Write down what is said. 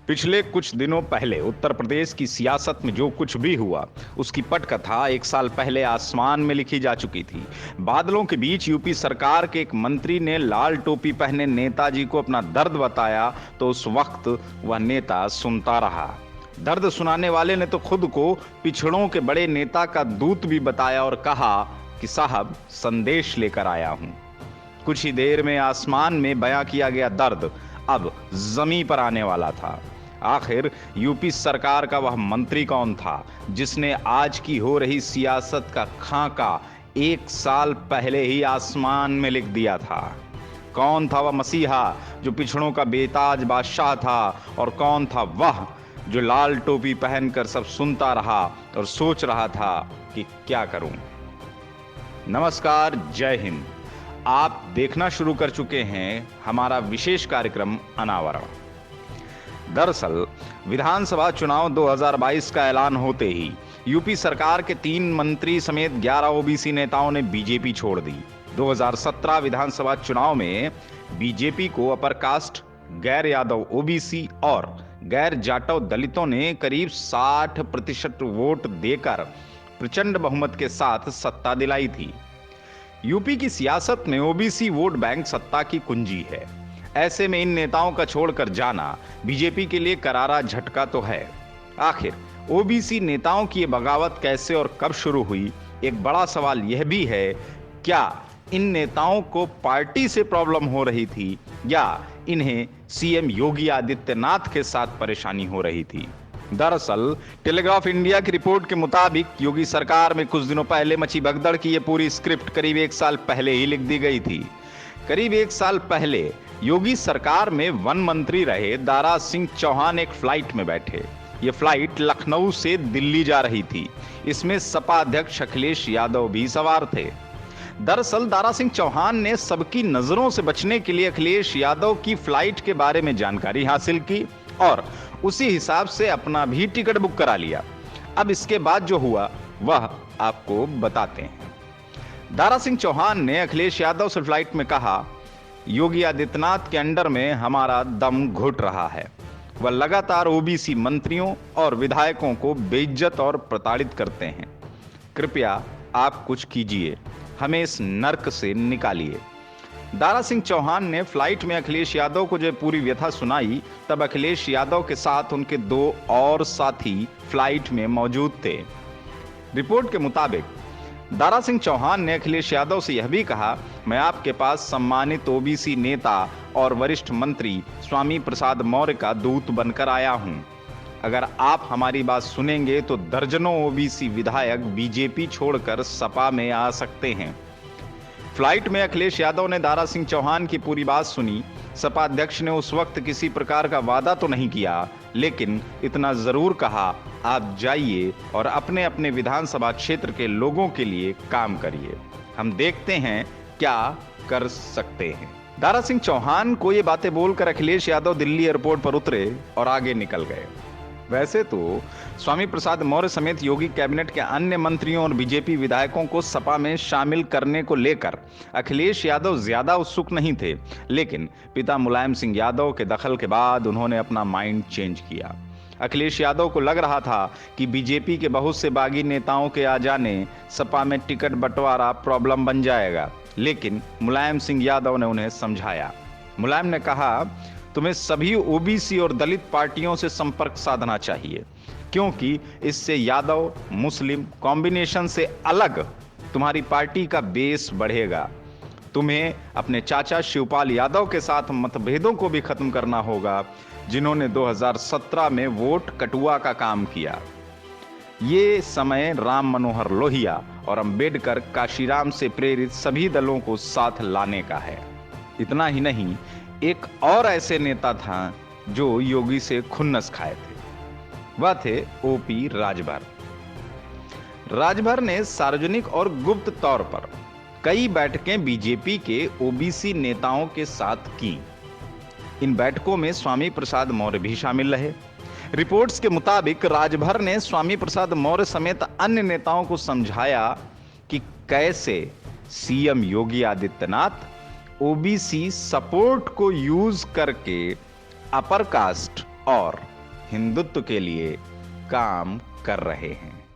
पिछले कुछ दिनों पहले उत्तर प्रदेश की सियासत में जो कुछ भी हुआ उसकी पटकथा एक साल पहले आसमान में लिखी जा चुकी थी। बादलों के बीच यूपी सरकार के एक मंत्री ने लाल टोपी पहने नेताजी को अपना दर्द बताया तो उस वक्त वह नेता सुनता रहा। दर्द सुनाने वाले ने तो खुद को पिछड़ों के बड़े नेता का दूत भी बताया और कहा कि साहब संदेश लेकर आया हूं। कुछ ही देर में आसमान में बयां किया गया दर्द अब जमीन पर आने वाला था। आखिर यूपी सरकार का वह मंत्री कौन था जिसने आज की हो रही सियासत का खाका एक साल पहले ही आसमान में लिख दिया था? कौन था वह मसीहा जो पिछड़ों का बेताज बादशाह था और कौन था वह जो लाल टोपी पहनकर सब सुनता रहा और सोच रहा था कि क्या करूं? नमस्कार, जय हिंद। आप देखना शुरू कर चुके हैं हमारा विशेष कार्यक्रम अनावरण। दरअसल विधानसभा चुनाव 2022 का ऐलान होते ही यूपी सरकार के 3 मंत्री समेत 11 ओबीसी नेताओं ने बीजेपी छोड़ दी। 2017 विधानसभा चुनाव में बीजेपी को अपर कास्ट, गैर यादव ओबीसी और गैर जाटव दलितों ने करीब 60% वोट देकर प्रचंड बहुमत के साथ सत्ता दिलाई थी। यूपी की सियासत में ओबीसी वोट बैंक सत्ता की कुंजी है। ऐसे में इन नेताओं का छोड़कर जाना बीजेपी के लिए करारा झटका तो है। आखिर ओबीसी नेताओं की ये बगावत कैसे और कब शुरू हुई? एक बड़ा सवाल यह भी है, क्या इन नेताओं को पार्टी से प्रॉब्लम हो रही थी या इन्हें सीएम योगी आदित्यनाथ के साथ परेशानी हो रही थी? दरअसल टेलीग्राफ इंडिया की रिपोर्ट के मुताबिक योगी सरकार में कुछ दिनों पहले मची भगदड़ की ये पूरी स्क्रिप्ट करीब 1 साल पहले ही लिख दी गई थी। करीब 1 साल पहले योगी सरकार में वन मंत्री रहे दारा सिंह चौहान एक फ्लाइट में बैठे। ये फ्लाइट लखनऊ से दिल्ली जा रही थी। इसमें सपा अध्यक्ष अखिलेश यादव भी सवार थे। दरअसल दारा सिंह चौहान ने सबकी नजरों से बचने के लिए अखिलेश यादव की फ्लाइट के बारे में जानकारी हासिल की और उसी हिसाब से अपना भी टिकट बुक करा लिया। अब इसके बाद जो हुआ वह आपको बताते हैं। दारा सिंह चौहान ने अखिलेश यादव से फ्लाइट में कहा, योगी आदित्यनाथ के अंडर में हमारा दम घुट रहा है। वह लगातार ओबीसी मंत्रियों और विधायकों को बेइज्जत और प्रताड़ित करते हैं। कृपया आप कुछ कीजिए, हमें इस नर्क से निकालिए। दारा सिंह चौहान ने फ्लाइट में अखिलेश यादव को जब पूरी व्यथा सुनाई तब अखिलेश यादव के साथ उनके 2 और साथी फ्लाइट में मौजूद थे। रिपोर्ट के मुताबिक दारा सिंह चौहान ने अखिलेश यादव से यह भी कहा, मैं आपके पास सम्मानित ओबीसी नेता और वरिष्ठ मंत्री स्वामी प्रसाद मौर्य का दूत बनकर आया हूं। अगर आप हमारी बात सुनेंगे तो दर्जनों ओबीसी विधायक बीजेपी छोड़कर सपा में आ सकते हैं। फ्लाइट में अखिलेश यादव ने दारा सिंह चौहान की पूरी बात सुनी। सपा अध्यक्ष ने उस वक्त किसी प्रकार का वादा तो नहीं किया, लेकिन इतना जरूर कहा, आप जाइए और अपने अपने विधानसभा क्षेत्र के लोगों के लिए काम करिए। हम देखते हैं क्या कर सकते हैं। दारा सिंह चौहान को ये बातें बोलकर अखिलेश यादव दिल्ली एयरपोर्ट पर उतरे और आगे निकल गए। वैसे तो स्वामी प्रसाद मौर्य समेत योगी कैबिनेट के अन्य मंत्रियों और बीजेपी विधायकों को सपा में शामिल करने को लेकर अखिलेश यादव ज्यादा उत्सुक नहीं थे, लेकिन पिता मुलायम सिंह यादव के दखल के बाद उन्होंने अपना माइंड चेंज किया। अखिलेश यादव को लग रहा था कि बीजेपी के बहुत से बागी नेताओं के आ जाने सपा में टिकट बंटवारा प्रॉब्लम बन जाएगा, लेकिन मुलायम सिंह यादव ने उन्हें समझाया। मुलायम ने कहा, तुम्हें सभी ओबीसी और दलित पार्टियों से संपर्क साधना चाहिए, क्योंकि इससे यादव मुस्लिम कॉम्बिनेशन से अलग तुम्हारी पार्टी का बेस बढ़ेगा। तुम्हें अपने चाचा शिवपाल यादव के साथ मतभेदों को भी खत्म करना होगा, जिन्होंने 2017 में वोट कटुआ का काम किया। ये समय राम मनोहर लोहिया और अंबेडकर काशीराम से प्रेरित सभी दलों को साथ लाने का है। इतना ही नहीं, एक और ऐसे नेता था जो योगी से खुन्नस खाए थे। वह थे ओपी राजभर। राजभर ने सार्वजनिक और गुप्त तौर पर कई बैठकें बीजेपी के ओबीसी नेताओं के साथ की। इन बैठकों में स्वामी प्रसाद मौर्य भी शामिल रहे। रिपोर्ट्स के मुताबिक राजभर ने स्वामी प्रसाद मौर्य समेत अन्य नेताओं को समझाया कि कैसे CM Yogi Adityanath OBC support को यूज करके अपर कास्ट और हिंदुत्व के लिए काम कर रहे हैं।